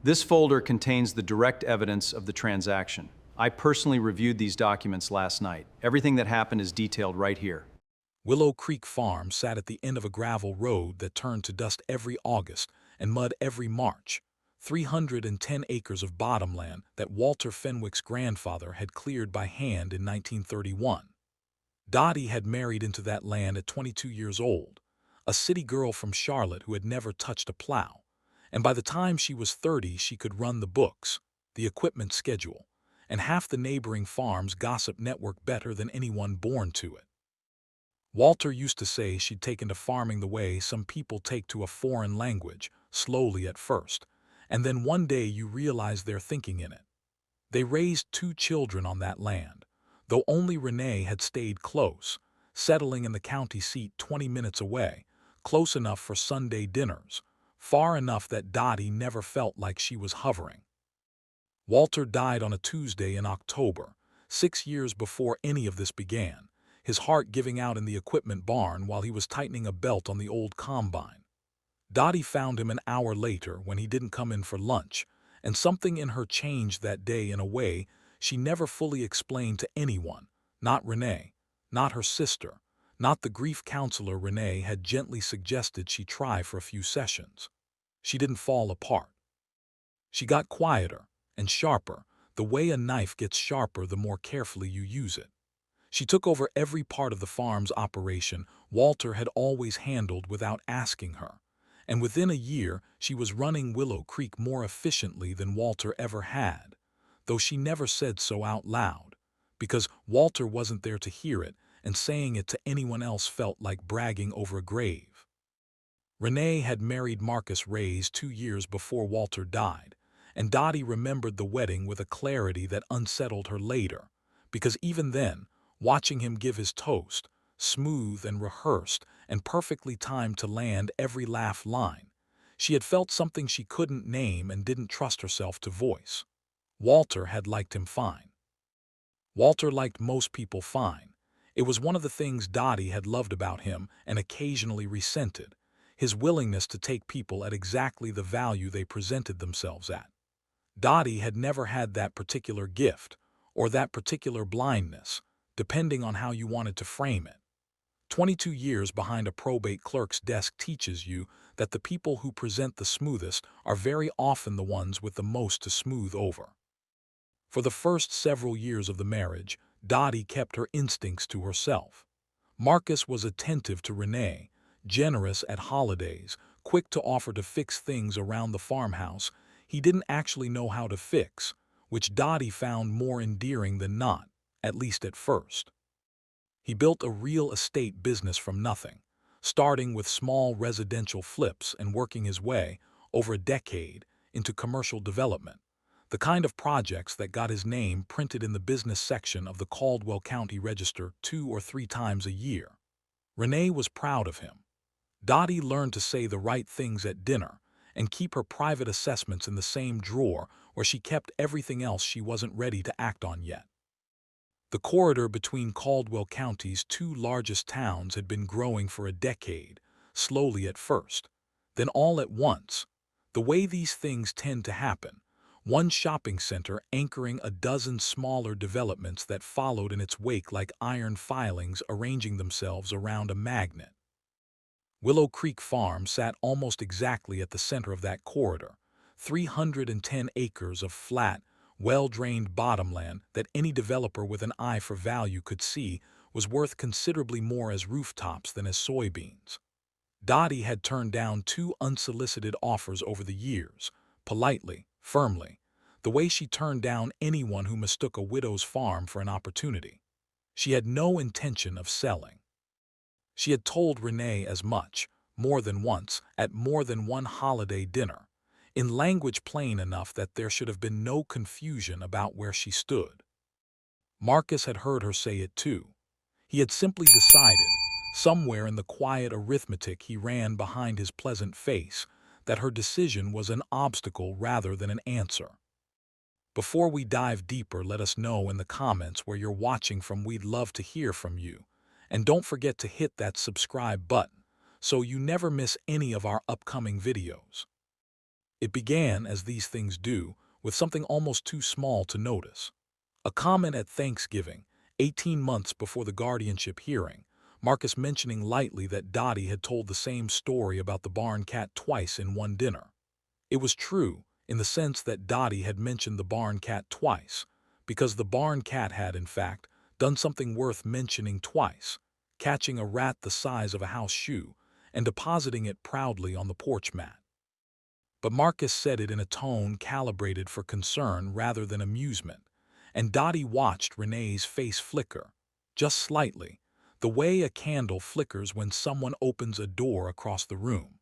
This folder contains the direct evidence of the transaction. I personally reviewed these documents last night. Everything that happened is detailed right here. Willow Creek Farm sat at the end of a gravel road that turned to dust every August and mud every March. 310 acres of bottomland that Walter Fenwick's grandfather had cleared by hand in 1931. Dottie had married into that land at 22 years old, a city girl from Charlotte who had never touched a plow. And by the time she was 30, she could run the books, the equipment schedule, and half the neighboring farms' gossip network better than anyone born to it. Walter used to say she'd taken to farming the way some people take to a foreign language, slowly at first, and then one day you realize they're thinking in it. They raised 2 children on that land, though only Renee had stayed close, settling in the county seat 20 minutes away, close enough for Sunday dinners, far enough that Dottie never felt like she was hovering. Walter died on a Tuesday in October, 6 years before any of this began, his heart giving out in the equipment barn while he was tightening a belt on the old combine. Dottie found him an hour later when he didn't come in for lunch, and something in her changed that day in a way she never fully explained to anyone, not Renee, not her sister, not the grief counselor Renee had gently suggested she try for a few sessions. She didn't fall apart. She got quieter and sharper, the way a knife gets sharper the more carefully you use it. She took over every part of the farm's operation Walter had always handled without asking her, and within a year she was running Willow Creek more efficiently than Walter ever had, though she never said so out loud, because Walter wasn't there to hear it, and saying it to anyone else felt like bragging over a grave. Renee had married Marcus Reyes 2 years before Walter died, and Dottie remembered the wedding with a clarity that unsettled her later, because even then, watching him give his toast, smooth and rehearsed and perfectly timed to land every laugh line, she had felt something she couldn't name and didn't trust herself to voice. Walter had liked him fine. Walter liked most people fine. It was one of the things Dottie had loved about him and occasionally resented, his willingness to take people at exactly the value they presented themselves at. Dottie had never had that particular gift, or that particular blindness, depending on how you wanted to frame it. 22 years behind a probate clerk's desk teaches you that the people who present the smoothest are very often the ones with the most to smooth over. For the first several years of the marriage, Dottie kept her instincts to herself. Marcus was attentive to Renee, generous at holidays, quick to offer to fix things around the farmhouse he didn't actually know how to fix, which Dottie found more endearing than not, at least at first. He built a real estate business from nothing, starting with small residential flips and working his way, over a decade, into commercial development, the kind of projects that got his name printed in the business section of the Caldwell County Register 2 or 3 times a year. Renee was proud of him. Dottie learned to say the right things at dinner and keep her private assessments in the same drawer where she kept everything else she wasn't ready to act on yet. The corridor between Caldwell County's 2 largest towns had been growing for a decade, slowly at first, then all at once, the way these things tend to happen, one shopping center anchoring a dozen smaller developments that followed in its wake like iron filings arranging themselves around a magnet. Willow Creek Farm sat almost exactly at the center of that corridor, 310 acres of flat, well-drained bottomland that any developer with an eye for value could see was worth considerably more as rooftops than as soybeans. Dottie had turned down 2 unsolicited offers over the years, politely, firmly, the way she turned down anyone who mistook a widow's farm for an opportunity. She had no intention of selling. She had told Renee as much, more than once, at more than one holiday dinner, in language plain enough that there should have been no confusion about where she stood. Marcus had heard her say it too. He had simply decided, somewhere in the quiet arithmetic he ran behind his pleasant face, that her decision was an obstacle rather than an answer. Before we dive deeper, let us know in the comments where you're watching from. We'd love to hear from you. And don't forget to hit that subscribe button so you never miss any of our upcoming videos. It began, as these things do, with something almost too small to notice. A comment at Thanksgiving, 18 months before the guardianship hearing, Marcus mentioning lightly that Dottie had told the same story about the barn cat twice in one dinner. It was true, in the sense that Dottie had mentioned the barn cat twice, because the barn cat had, in fact, done something worth mentioning twice, catching a rat the size of a house shoe and depositing it proudly on the porch mat. But Marcus said it in a tone calibrated for concern rather than amusement, and Dottie watched Renee's face flicker, just slightly, the way a candle flickers when someone opens a door across the room.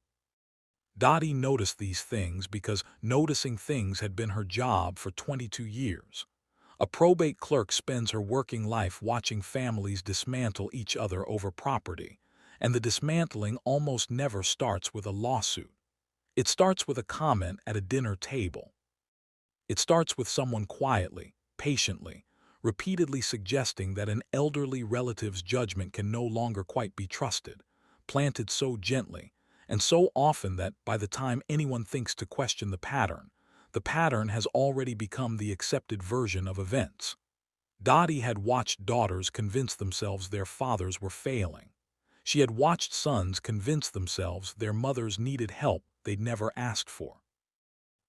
Dottie noticed these things because noticing things had been her job for 22 years. A probate clerk spends her working life watching families dismantle each other over property, and the dismantling almost never starts with a lawsuit. It starts with a comment at a dinner table. It starts with someone quietly, patiently, repeatedly suggesting that an elderly relative's judgment can no longer quite be trusted, planted so gently, and so often that by the time anyone thinks to question the pattern has already become the accepted version of events. Dottie had watched daughters convince themselves their fathers were failing. She had watched sons convince themselves their mothers needed help they'd never asked for.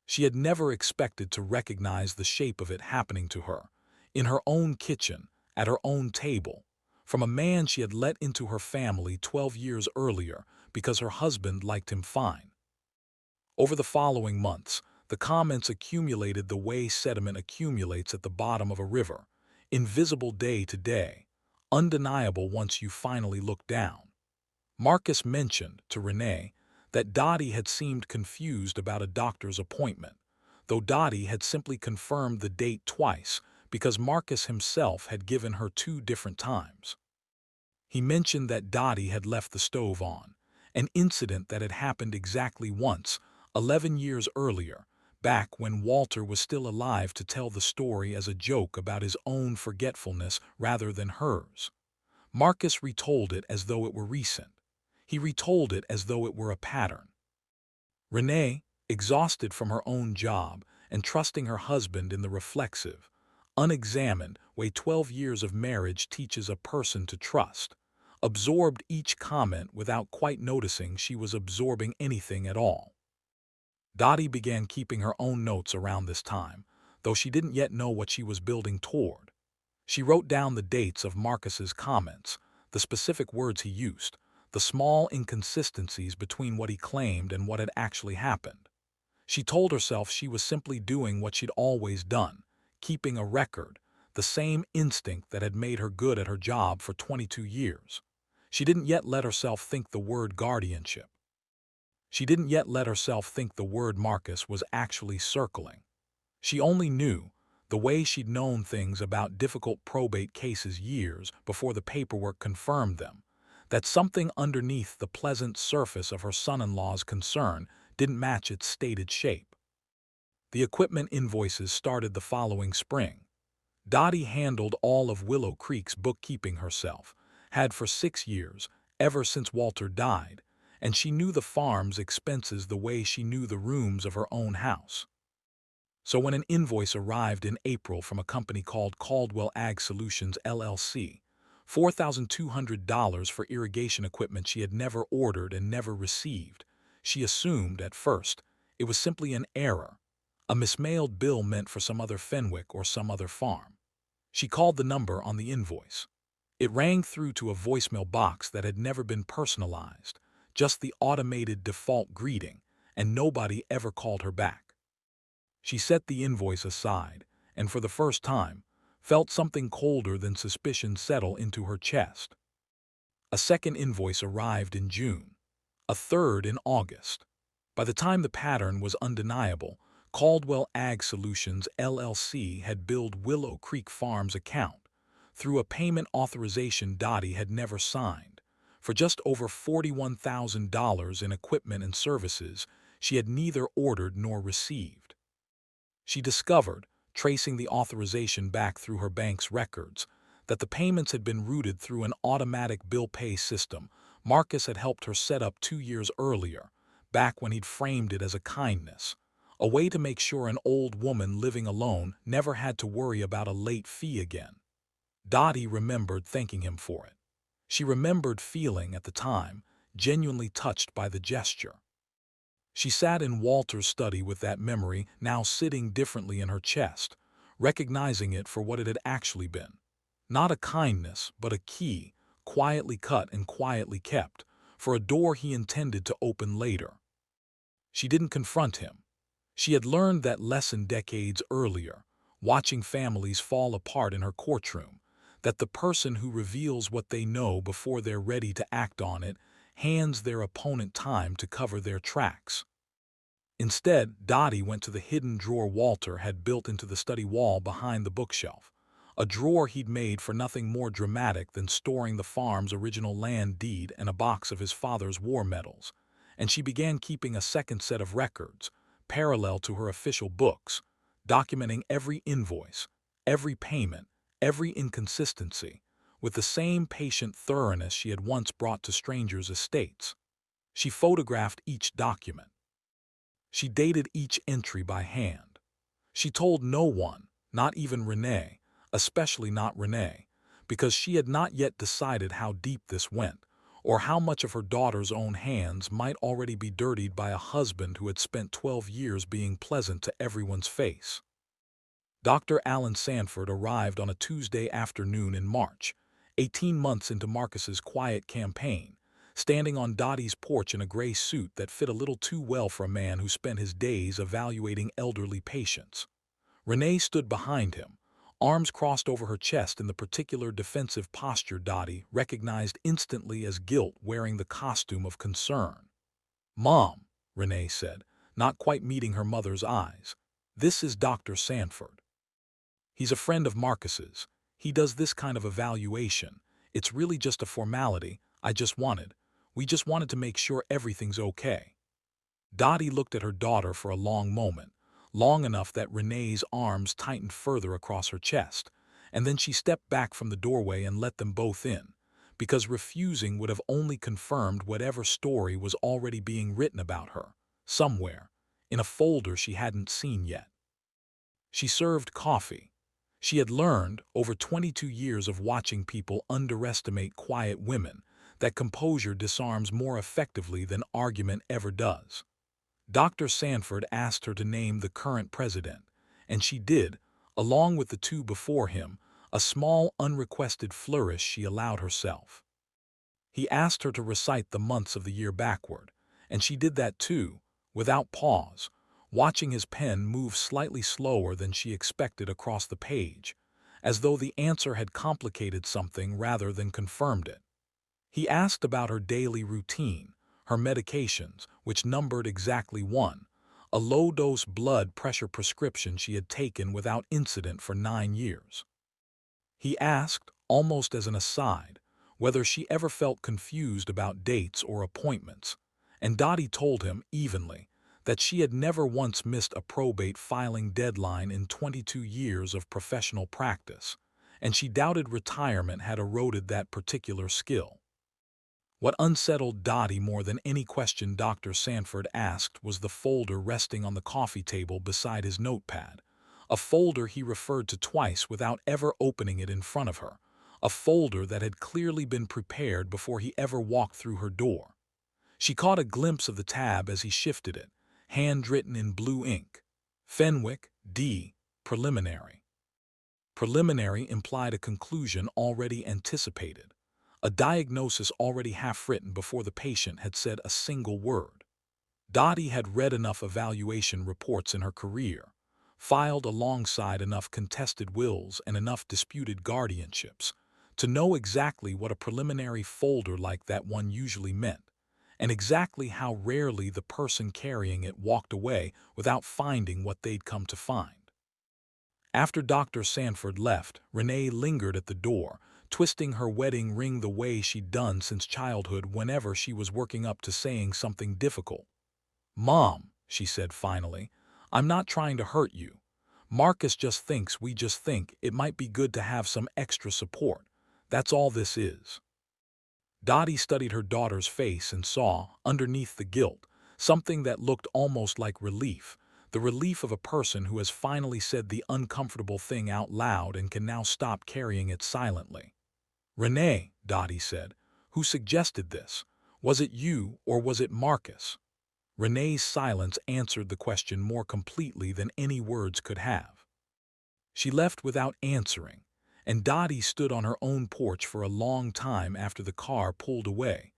She had never expected to recognize the shape of it happening to her, in her own kitchen, at her own table, from a man she had let into her family 12 years earlier because her husband liked him fine. Over the following months, the comments accumulated the way sediment accumulates at the bottom of a river, invisible day to day, undeniable once you finally look down. Marcus mentioned, to Renee, that Dottie had seemed confused about a doctor's appointment, though Dottie had simply confirmed the date twice because Marcus himself had given her 2 different times. He mentioned that Dottie had left the stove on, an incident that had happened exactly once, 11 years earlier, back when Walter was still alive to tell the story as a joke about his own forgetfulness rather than hers. Marcus retold it as though it were recent. He retold it as though it were a pattern. Renee, exhausted from her own job and trusting her husband in the reflexive, unexamined way 12 years of marriage teaches a person to trust, absorbed each comment without quite noticing she was absorbing anything at all. Dottie began keeping her own notes around this time, though she didn't yet know what she was building toward. She wrote down the dates of Marcus's comments, the specific words he used, the small inconsistencies between what he claimed and what had actually happened. She told herself she was simply doing what she'd always done, keeping a record, the same instinct that had made her good at her job for 22 years. She didn't yet let herself think the word guardianship. She didn't yet let herself think the word Marcus was actually circling. She only knew, the way she'd known things about difficult probate cases years before the paperwork confirmed them, that something underneath the pleasant surface of her son-in-law's concern didn't match its stated shape. The equipment invoices started the following spring. Dottie handled all of Willow Creek's bookkeeping herself, had for 6 years, ever since Walter died, and she knew the farm's expenses the way she knew the rooms of her own house. So when an invoice arrived in April from a company called Caldwell Ag Solutions LLC, $4,200 for irrigation equipment she had never ordered and never received, she assumed, at first, it was simply an error, a mismailed bill meant for some other Fenwick or some other farm. She called the number on the invoice. It rang through to a voicemail box that had never been personalized, just the automated default greeting, and nobody ever called her back. She set the invoice aside, and for the first time, felt something colder than suspicion settle into her chest. A second invoice arrived in June, a third in August. By the time the pattern was undeniable, Caldwell Ag Solutions LLC had billed Willow Creek Farm's account, through a payment authorization Dottie had never signed, for just over $41,000 in equipment and services she had neither ordered nor received. She discovered, tracing the authorization back through her bank's records, that the payments had been routed through an automatic bill pay system Marcus had helped her set up 2 years earlier, back when he'd framed it as a kindness, a way to make sure an old woman living alone never had to worry about a late fee again. Dottie remembered thanking him for it. She remembered feeling, at the time, genuinely touched by the gesture. She sat in Walter's study with that memory now sitting differently in her chest, recognizing it for what it had actually been. Not a kindness, but a key, quietly cut and quietly kept, for a door he intended to open later. She didn't confront him. She had learned that lesson decades earlier, watching families fall apart in her courtroom, that the person who reveals what they know before they're ready to act on it hands their opponent time to cover their tracks. Instead, Dottie went to the hidden drawer Walter had built into the study wall behind the bookshelf, a drawer he'd made for nothing more dramatic than storing the farm's original land deed and a box of his father's war medals, and she began keeping a second set of records, parallel to her official books, documenting every invoice, every payment, every inconsistency, with the same patient thoroughness she had once brought to strangers' estates. She photographed each document. She dated each entry by hand. She told no one, not even Renee, especially not Renee, because she had not yet decided how deep this went, or how much of her daughter's own hands might already be dirtied by a husband who had spent 12 years being pleasant to everyone's face. Dr. Alan Sanford arrived on a Tuesday afternoon in March, 18 months into Marcus's quiet campaign, standing on Dottie's porch in a gray suit that fit a little too well for a man who spent his days evaluating elderly patients. Renee stood behind him, arms crossed over her chest in the particular defensive posture Dottie recognized instantly as guilt wearing the costume of concern. "Mom," Renee said, not quite meeting her mother's eyes, "this is Dr. Sanford. He's a friend of Marcus's. He does this kind of evaluation. It's really just a formality. We just wanted to make sure everything's okay." Dottie looked at her daughter for a long moment, long enough that Renee's arms tightened further across her chest, and then she stepped back from the doorway and let them both in, because refusing would have only confirmed whatever story was already being written about her, somewhere, in a folder she hadn't seen yet. She served coffee. She had learned, over 22 years of watching people underestimate quiet women, that composure disarms more effectively than argument ever does. Dr. Sanford asked her to name the current president, and she did, along with the two before him, a small unrequested flourish she allowed herself. He asked her to recite the months of the year backward, and she did that too, without pause, watching his pen move slightly slower than she expected across the page, as though the answer had complicated something rather than confirmed it. He asked about her daily routine, her medications, which numbered exactly one, a low-dose blood pressure prescription she had taken without incident for 9 years. He asked, almost as an aside, whether she ever felt confused about dates or appointments, and Dottie told him, evenly, that she had never once missed a probate filing deadline in 22 years of professional practice, and she doubted retirement had eroded that particular skill. What unsettled Dottie more than any question Dr. Sanford asked was the folder resting on the coffee table beside his notepad, a folder he referred to twice without ever opening it in front of her, a folder that had clearly been prepared before he ever walked through her door. She caught a glimpse of the tab as he shifted it, handwritten in blue ink. Fenwick, D. Preliminary. Preliminary implied a conclusion already anticipated, a diagnosis already half-written before the patient had said a single word. Dottie had read enough evaluation reports in her career, filed alongside enough contested wills and enough disputed guardianships, to know exactly what a preliminary folder like that one usually meant, and exactly how rarely the person carrying it walked away without finding what they'd come to find. After Dr. Sanford left, Renee lingered at the door, twisting her wedding ring the way she'd done since childhood whenever she was working up to saying something difficult. "Mom," she said finally, "I'm not trying to hurt you. Marcus just thinks we just think it might be good to have some extra support. That's all this is." Dottie studied her daughter's face and saw, underneath the guilt, something that looked almost like relief, the relief of a person who has finally said the uncomfortable thing out loud and can now stop carrying it silently. "Renee," Dottie said, "who suggested this? Was it you or was it Marcus?" Renee's silence answered the question more completely than any words could have. She left without answering, and Dottie stood on her own porch for a long time after the car pulled away,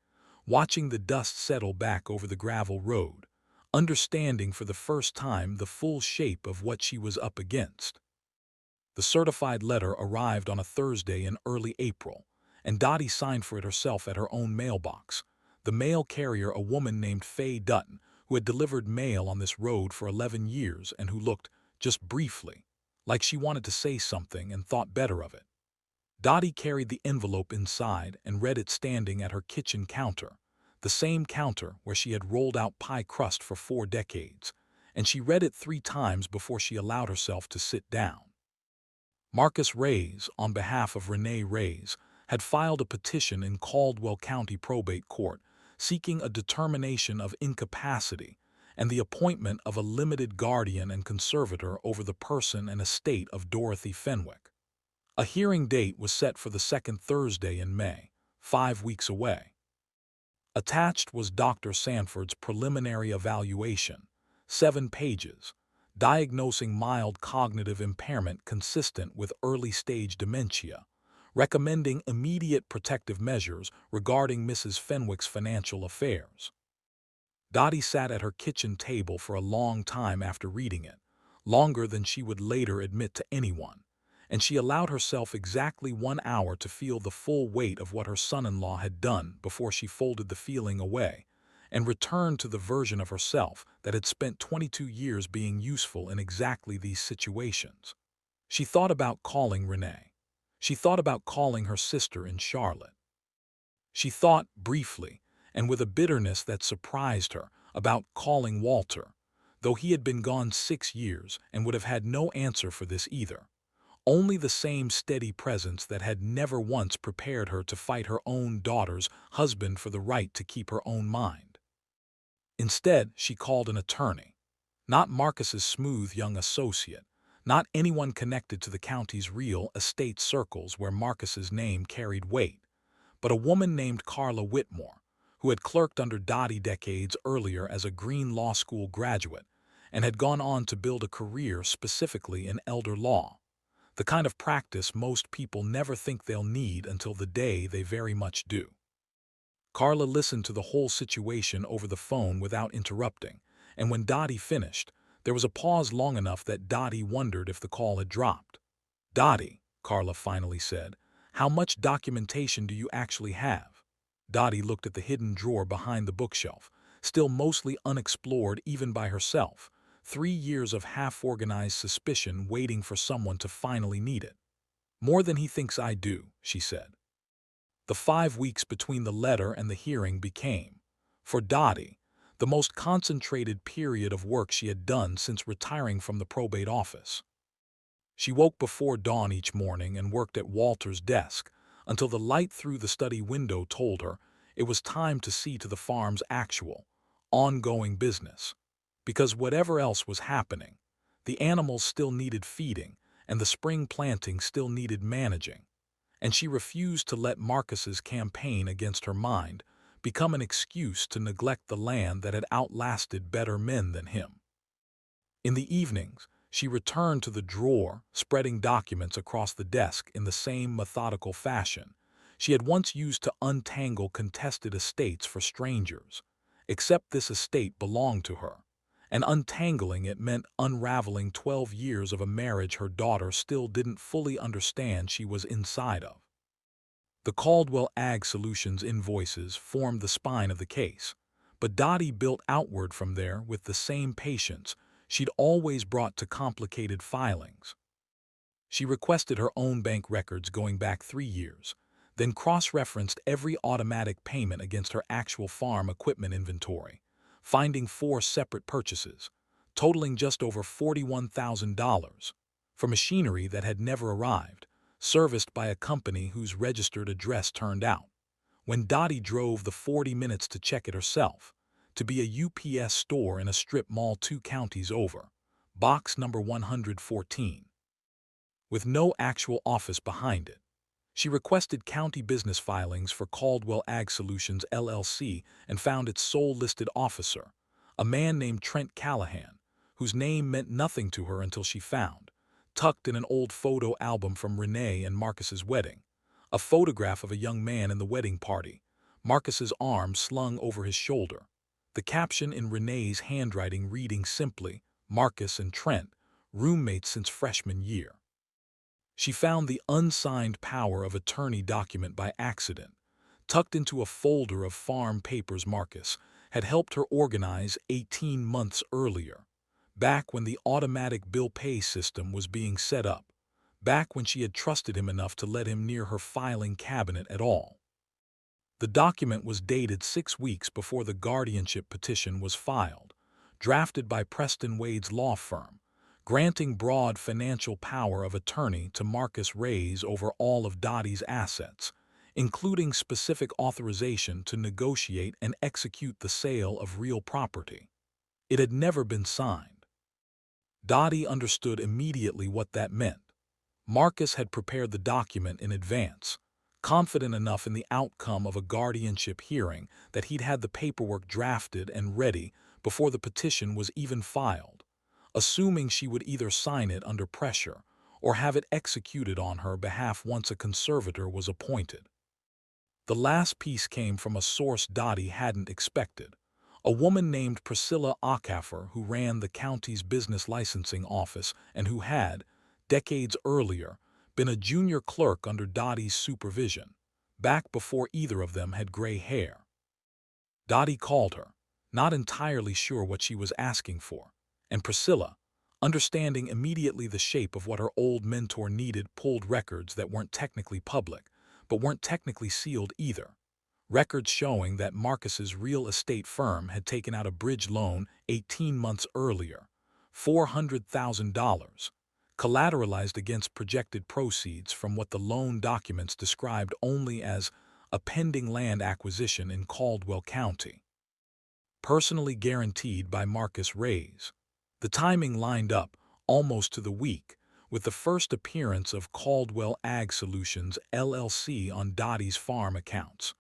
watching the dust settle back over the gravel road, understanding for the first time the full shape of what she was up against. The certified letter arrived on a Thursday in early April, and Dottie signed for it herself at her own mailbox. The mail carrier, a woman named Faye Dutton, who had delivered mail on this road for 11 years and who looked, just briefly, like she wanted to say something and thought better of it. Dottie carried the envelope inside and read it standing at her kitchen counter, the same counter where she had rolled out pie crust for 4 decades, and she read it 3 times before she allowed herself to sit down. Marcus Reyes, on behalf of Renee Reyes, had filed a petition in Caldwell County Probate Court seeking a determination of incapacity and the appointment of a limited guardian and conservator over the person and estate of Dottie Fenwick. A hearing date was set for the second Thursday in May, 5 weeks away. Attached was Dr. Sanford's preliminary evaluation, 7 pages, diagnosing mild cognitive impairment consistent with early-stage dementia, recommending immediate protective measures regarding Mrs. Fenwick's financial affairs. Dottie sat at her kitchen table for a long time after reading it, longer than she would later admit to anyone, and she allowed herself exactly 1 hour to feel the full weight of what her son-in-law had done before she folded the feeling away and returned to the version of herself that had spent 22 years being useful in exactly these situations. She thought about calling Renee. She thought about calling her sister in Charlotte. She thought, briefly, and with a bitterness that surprised her, about calling Walter, though he had been gone 6 years and would have had no answer for this either. Only the same steady presence that had never once prepared her to fight her own daughter's husband for the right to keep her own mind. Instead, she called an attorney. Not Marcus's smooth young associate, not anyone connected to the county's real estate circles where Marcus's name carried weight, but a woman named Carla Whitmore, who had clerked under Dottie decades earlier as a Green Law School graduate and had gone on to build a career specifically in elder law, the kind of practice most people never think they'll need until the day they very much do. Carla listened to the whole situation over the phone without interrupting, and when Dottie finished, there was a pause long enough that Dottie wondered if the call had dropped. "Dottie," Carla finally said, "how much documentation do you actually have?" Dottie looked at the hidden drawer behind the bookshelf, still mostly unexplored even by herself, 3 years of half-organized suspicion waiting for someone to finally need it. "More than he thinks I do," she said. The 5 weeks between the letter and the hearing became, for Dottie, the most concentrated period of work she had done since retiring from the probate office. She woke before dawn each morning and worked at Walter's desk until the light through the study window told her it was time to see to the farm's actual, ongoing business. Because whatever else was happening, the animals still needed feeding and the spring planting still needed managing, and she refused to let Marcus's campaign against her mind become an excuse to neglect the land that had outlasted better men than him. In the evenings, she returned to the drawer, spreading documents across the desk in the same methodical fashion she had once used to untangle contested estates for strangers, except this estate belonged to her, and untangling it meant unraveling 12 years of a marriage her daughter still didn't fully understand she was inside of. The Caldwell Ag Solutions invoices formed the spine of the case, but Dottie built outward from there with the same patience she'd always brought to complicated filings. She requested her own bank records going back 3 years, then cross-referenced every automatic payment against her actual farm equipment inventory, finding 4 separate purchases, totaling just over $41,000, for machinery that had never arrived, serviced by a company whose registered address turned out, when Dottie drove the 40 minutes to check it herself, to be a UPS store in a strip mall 2 counties over, box number 114. With no actual office behind it. She requested county business filings for Caldwell Ag Solutions LLC and found its sole listed officer, a man named Trent Callahan, whose name meant nothing to her until she found, tucked in an old photo album from Renee and Marcus's wedding, a photograph of a young man in the wedding party, Marcus's arm slung over his shoulder, the caption in Renee's handwriting reading simply, "Marcus and Trent, roommates since freshman year." She found the unsigned power of attorney document by accident, tucked into a folder of farm papers Marcus had helped her organize 18 months earlier, back when the automatic bill pay system was being set up, back when she had trusted him enough to let him near her filing cabinet at all. The document was dated 6 weeks before the guardianship petition was filed, drafted by Preston Wade's law firm, granting broad financial power of attorney to Marcus Reyes over all of Dottie's assets, including specific authorization to negotiate and execute the sale of real property. It had never been signed. Dottie understood immediately what that meant. Marcus had prepared the document in advance, confident enough in the outcome of a guardianship hearing that he'd had the paperwork drafted and ready before the petition was even filed, assuming she would either sign it under pressure or have it executed on her behalf once a conservator was appointed. The last piece came from a source Dottie hadn't expected, a woman named Priscilla Acaffer who ran the county's business licensing office and who had, decades earlier, been a junior clerk under Dottie's supervision, back before either of them had gray hair. Dottie called her, not entirely sure what she was asking for, and Priscilla, understanding immediately the shape of what her old mentor needed, pulled records that weren't technically public, but weren't technically sealed either. Records showing that Marcus's real estate firm had taken out a bridge loan 18 months earlier, $400,000, collateralized against projected proceeds from what the loan documents described only as a pending land acquisition in Caldwell County, personally guaranteed by Marcus Reyes. The timing lined up, almost to the week, with the first appearance of Caldwell Ag Solutions LLC on Dottie's farm accounts.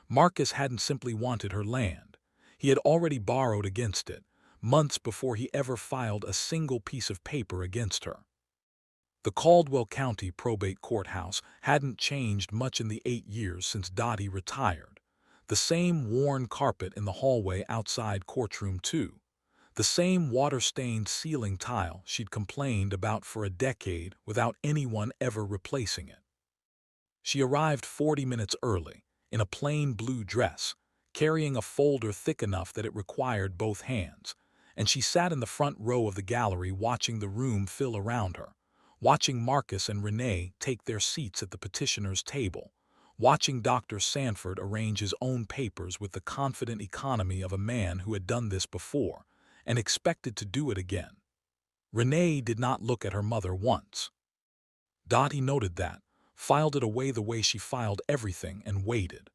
Marcus hadn't simply wanted her land. He had already borrowed against it, months before he ever filed a single piece of paper against her. The Caldwell County Probate Courthouse hadn't changed much in the 8 years since Dottie retired. The same worn carpet in the hallway outside Courtroom 2. The same water-stained ceiling tile she'd complained about for a decade without anyone ever replacing it. She arrived 40 minutes early, in a plain blue dress, carrying a folder thick enough that it required both hands, and she sat in the front row of the gallery watching the room fill around her, watching Marcus and Renee take their seats at the petitioner's table, watching Dr. Sanford arrange his own papers with the confident economy of a man who had done this before and expected to do it again. Renee did not look at her mother once. Dottie noted that, filed it away the way she filed everything, and waited.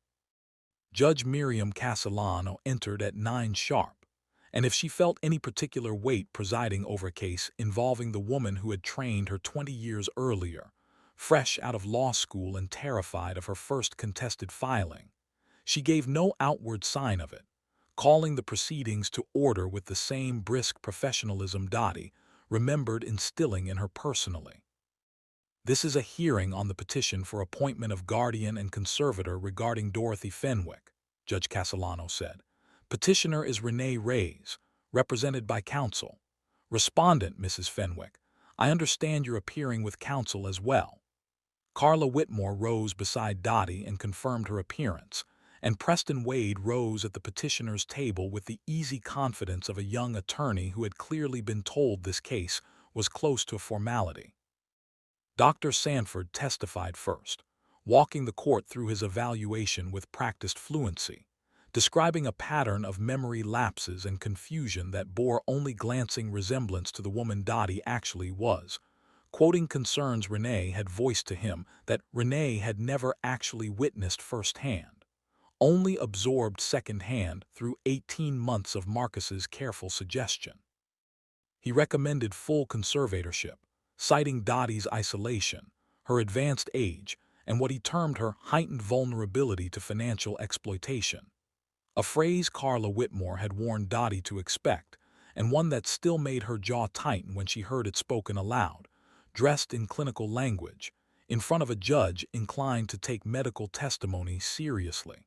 Judge Miriam Castellano entered at 9 sharp, and if she felt any particular weight presiding over a case involving the woman who had trained her 20 years earlier, fresh out of law school and terrified of her first contested filing, she gave no outward sign of it, calling the proceedings to order with the same brisk professionalism Dottie remembered instilling in her personally. "This is a hearing on the petition for appointment of guardian and conservator regarding Dottie Fenwick," Judge Castellano said. "Petitioner is Renee Reyes, represented by counsel. Respondent, Mrs. Fenwick, I understand you're appearing with counsel as well." Carla Whitmore rose beside Dottie and confirmed her appearance, and Preston Wade rose at the petitioner's table with the easy confidence of a young attorney who had clearly been told this case was close to a formality. Dr. Sanford testified first, walking the court through his evaluation with practiced fluency, describing a pattern of memory lapses and confusion that bore only glancing resemblance to the woman Dottie actually was, quoting concerns Renee had voiced to him that Renee had never actually witnessed firsthand, only absorbed secondhand through 18 months of Marcus's careful suggestion. He recommended full conservatorship, citing Dottie's isolation, her advanced age, and what he termed her heightened vulnerability to financial exploitation. A phrase Carla Whitmore had warned Dottie to expect, and one that still made her jaw tighten when she heard it spoken aloud, dressed in clinical language, in front of a judge inclined to take medical testimony seriously.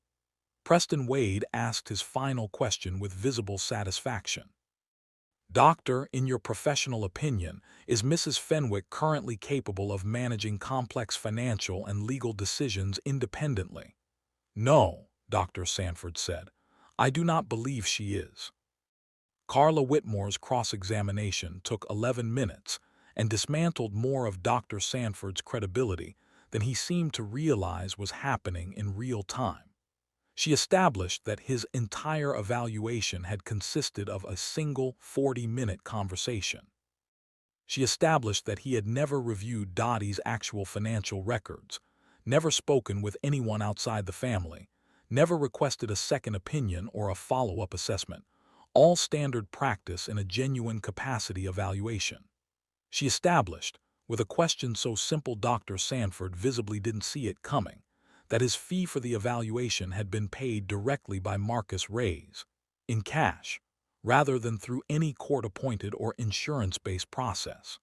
Preston Wade asked his final question with visible satisfaction. Doctor, in your professional opinion, is Mrs. Fenwick currently capable of managing complex financial and legal decisions independently? No, Dr. Sanford said. I do not believe she is. Carla Whitmore's cross-examination took 11 minutes and dismantled more of Dr. Sanford's credibility than he seemed to realize was happening in real time. She established that his entire evaluation had consisted of a single 40-minute conversation. She established that he had never reviewed Dottie's actual financial records, never spoken with anyone outside the family, never requested a second opinion or a follow-up assessment, all standard practice in a genuine capacity evaluation. She established, with a question so simple Dr. Sanford visibly didn't see it coming, that his fee for the evaluation had been paid directly by Marcus Reyes, in cash, rather than through any court-appointed or insurance-based process.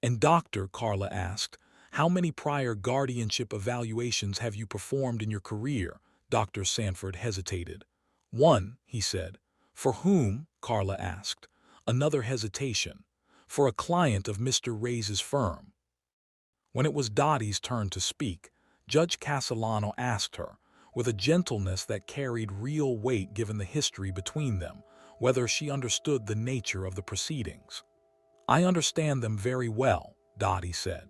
And Doctor, Carla asked, how many prior guardianship evaluations have you performed in your career? Dr. Sanford hesitated. One, he said. For whom? Carla asked. Another hesitation. For a client of Mr. Reyes's firm. When it was Dottie's turn to speak, Judge Castellano asked her, with a gentleness that carried real weight given the history between them, whether she understood the nature of the proceedings. I understand them very well, Dottie said.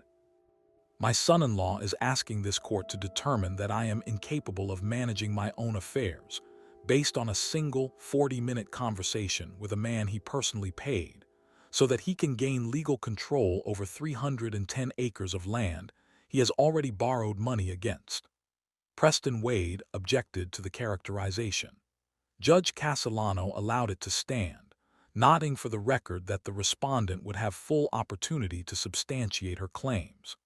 My son-in-law is asking this court to determine that I am incapable of managing my own affairs, based on a single 40-minute conversation with a man he personally paid, so that he can gain legal control over 310 acres of land he has already borrowed money against. Preston Wade objected to the characterization. Judge Castellano allowed it to stand, nodding for the record that the respondent would have full opportunity to substantiate her claims.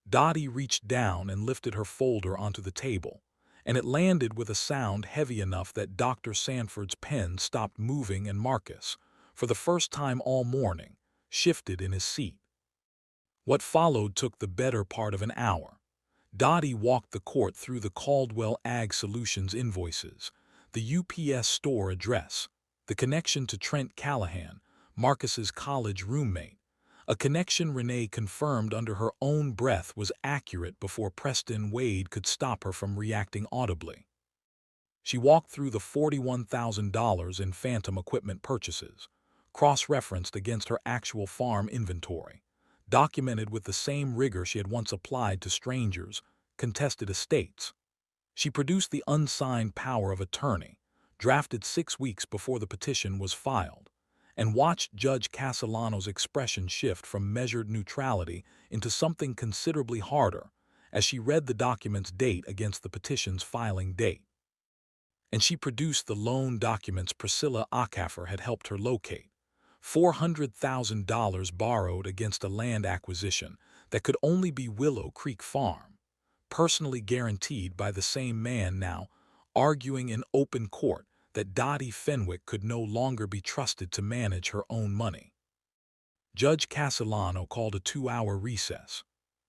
Dottie reached down and lifted her folder onto the table, and it landed with a sound heavy enough that Dr. Sanford's pen stopped moving and Marcus, for the first time all morning, shifted in his seat. What followed took the better part of an hour. Dottie walked the court through the Caldwell Ag Solutions invoices, the UPS store address, the connection to Trent Callahan, Marcus's college roommate, a connection Renee confirmed under her own breath was accurate before Preston Wade could stop her from reacting audibly. She walked through the $41,000 in phantom equipment purchases, cross-referenced against her actual farm inventory, documented with the same rigor she had once applied to strangers, contested estates. She produced the unsigned power of attorney, drafted 6 weeks before the petition was filed, and watched Judge Castellano's expression shift from measured neutrality into something considerably harder as she read the document's date against the petition's filing date. And she produced the loan documents Priscilla Acaffer had helped her locate. $400,000 borrowed against a land acquisition that could only be Willow Creek Farm, personally guaranteed by the same man now, arguing in open court that Dottie Fenwick could no longer be trusted to manage her own money. Judge Castellano called a 2-hour recess.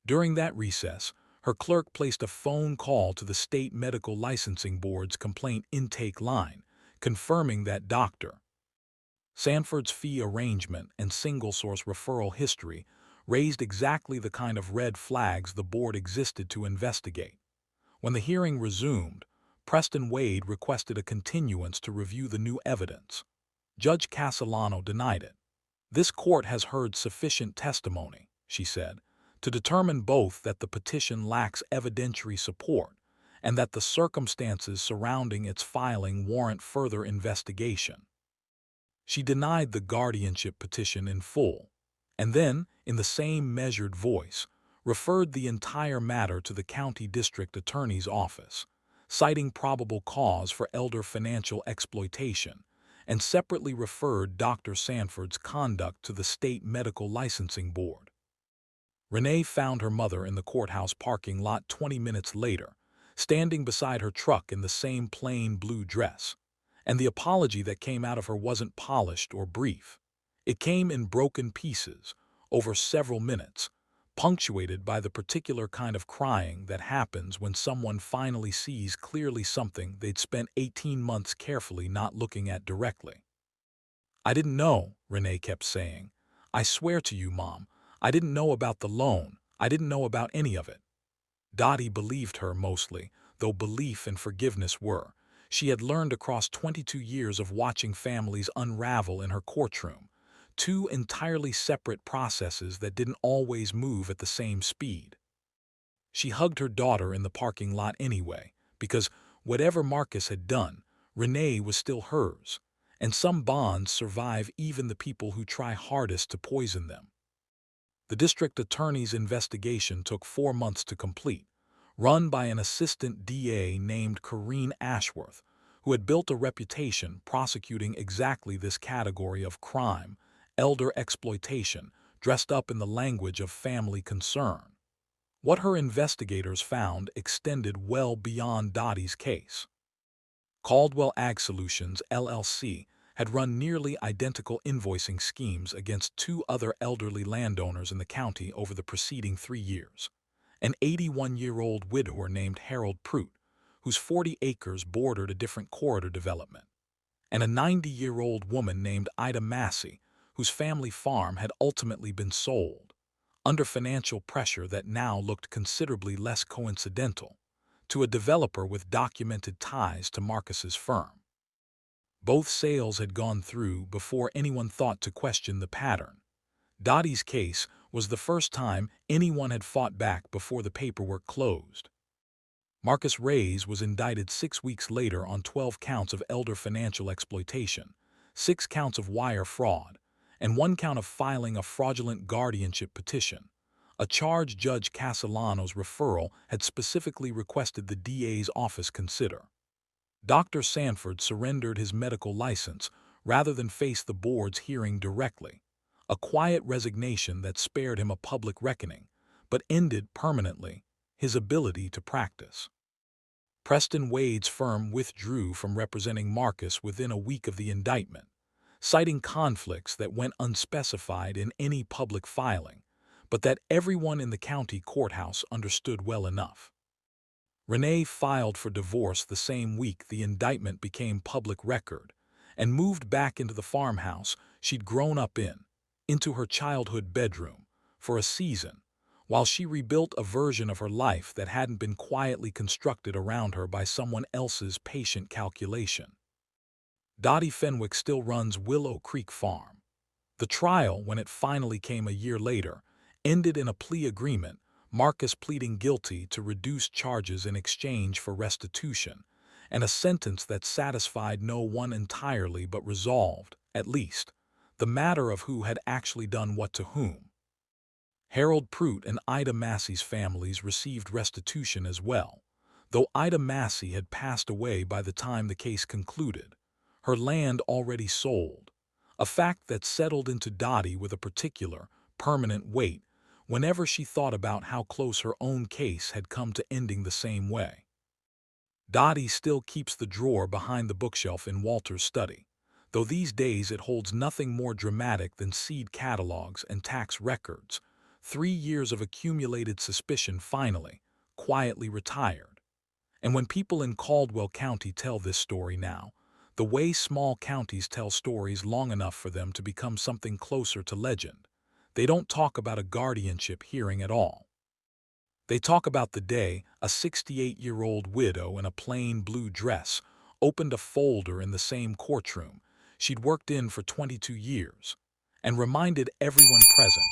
During that recess, her clerk placed a phone call to the State Medical Licensing Board's complaint intake line, confirming that Dr. Sanford's fee arrangement and single-source referral history raised exactly the kind of red flags the board existed to investigate. When the hearing resumed, Preston Wade requested a continuance to review the new evidence. Judge Castellano denied it. This court has heard sufficient testimony, she said, to determine both that the petition lacks evidentiary support and that the circumstances surrounding its filing warrant further investigation. She denied the guardianship petition in full, and then, in the same measured voice, referred the entire matter to the county district attorney's office, citing probable cause for elder financial exploitation, and separately referred Dr. Sanford's conduct to the State Medical Licensing Board. Renee found her mother in the courthouse parking lot 20 minutes later, standing beside her truck in the same plain blue dress. And the apology that came out of her wasn't polished or brief. It came in broken pieces, over several minutes, punctuated by the particular kind of crying that happens when someone finally sees clearly something they'd spent 18 months carefully not looking at directly. "I didn't know," Renee kept saying. "I swear to you, Mom, I didn't know about the loan. I didn't know about any of it." Dottie believed her mostly, though belief and forgiveness were. She had learned across 22 years of watching families unravel in her courtroom, two entirely separate processes that didn't always move at the same speed. She hugged her daughter in the parking lot anyway, because whatever Marcus had done, Renee was still hers, and some bonds survive even the people who try hardest to poison them. The district attorney's investigation took 4 months to complete, run by an assistant DA named Corrine Ashworth, who had built a reputation prosecuting exactly this category of crime, elder exploitation, dressed up in the language of family concern. What her investigators found extended well beyond Dottie's case. Caldwell Ag Solutions, LLC, had run nearly identical invoicing schemes against two other elderly landowners in the county over the preceding 3 years. An 81-year-old widower named Harold Prout, whose 40 acres bordered a different corridor development, and a 90-year-old woman named Ida Massey, whose family farm had ultimately been sold, under financial pressure that now looked considerably less coincidental, to a developer with documented ties to Marcus's firm. Both sales had gone through before anyone thought to question the pattern. Dottie's case was the first time anyone had fought back before the paperwork closed. Marcus Reyes was indicted 6 weeks later on 12 counts of elder financial exploitation, 6 counts of wire fraud, and 1 count of filing a fraudulent guardianship petition, a charge Judge Castellano's referral had specifically requested the DA's office consider. Dr. Sanford surrendered his medical license rather than face the board's hearing directly, a quiet resignation that spared him a public reckoning, but ended permanently his ability to practice. Preston Wade's firm withdrew from representing Marcus within a week of the indictment, citing conflicts that went unspecified in any public filing, but that everyone in the county courthouse understood well enough. Renee filed for divorce the same week the indictment became public record, and moved back into the farmhouse she'd grown up in, into her childhood bedroom, for a season, while she rebuilt a version of her life that hadn't been quietly constructed around her by someone else's patient calculation. Dottie Fenwick still runs Willow Creek Farm. The trial, when it finally came a year later, ended in a plea agreement, Marcus pleading guilty to reduced charges in exchange for restitution, and a sentence that satisfied no one entirely but resolved, at least, the matter of who had actually done what to whom. Harold Prout and Ida Massey's families received restitution as well, though Ida Massey had passed away by the time the case concluded, her land already sold, a fact that settled into Dottie with a particular, permanent weight whenever she thought about how close her own case had come to ending the same way. Dottie still keeps the drawer behind the bookshelf in Walter's study, though these days it holds nothing more dramatic than seed catalogs and tax records, 3 years of accumulated suspicion finally, quietly retired. And when people in Caldwell County tell this story now, the way small counties tell stories long enough for them to become something closer to legend, they don't talk about a guardianship hearing at all. They talk about the day a 68-year-old widow in a plain blue dress opened a folder in the same courtroom she'd worked in for 22 years and reminded everyone present,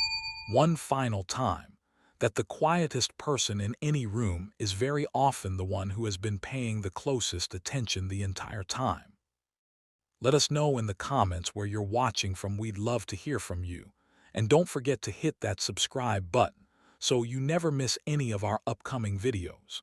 one final time, that the quietest person in any room is very often the one who has been paying the closest attention the entire time. Let us know in the comments where you're watching from. We'd love to hear from you. And don't forget to hit that subscribe button so you never miss any of our upcoming videos.